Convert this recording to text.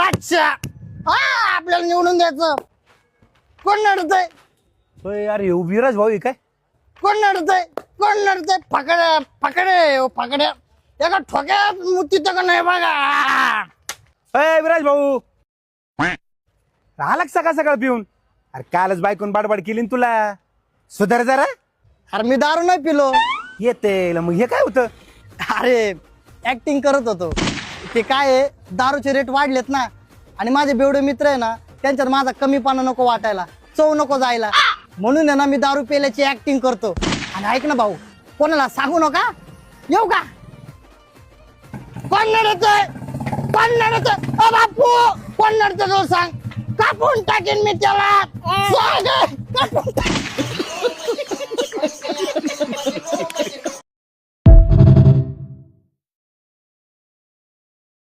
अच्छा हा आपल्याला निवडून द्यायचं. कोण नडतंय? होय यार हे विराज भाऊ आहे काय? कोण नडतंय? कोण नडतंय? फकडे फकडे ओ फकडे एका ठोक्यात मुती तर नाही बघा. अय विराज भाऊ राहिला का सकाळ सकाळ पिऊन? अरे कालच बायकून बाडबाड केली ना तुला. सुधार जरा. अरे मी दारू नाही पिलो. येते मग हे काय होतं? अरे ऍक्टिंग करत होतो. ते काय आहे, दारूचे रेट वाढलेत ना आणि माझे बेवडे मित्र आहे ना त्यांच्यात माझा कमीपणा नको वाटायला, चव नको जायला, म्हणून आहे ना मी दारू पेल्याची ऍक्टिंग करतो. आणि ऐक ना भाऊ, कोणाला सांगू नका. येऊ का? कोण नडतंय? कोण नडतंय? ओ बापू कोण नडतंय तो सांग. कापून टाकेन मी त्याला. सांग. कापून टाकेन.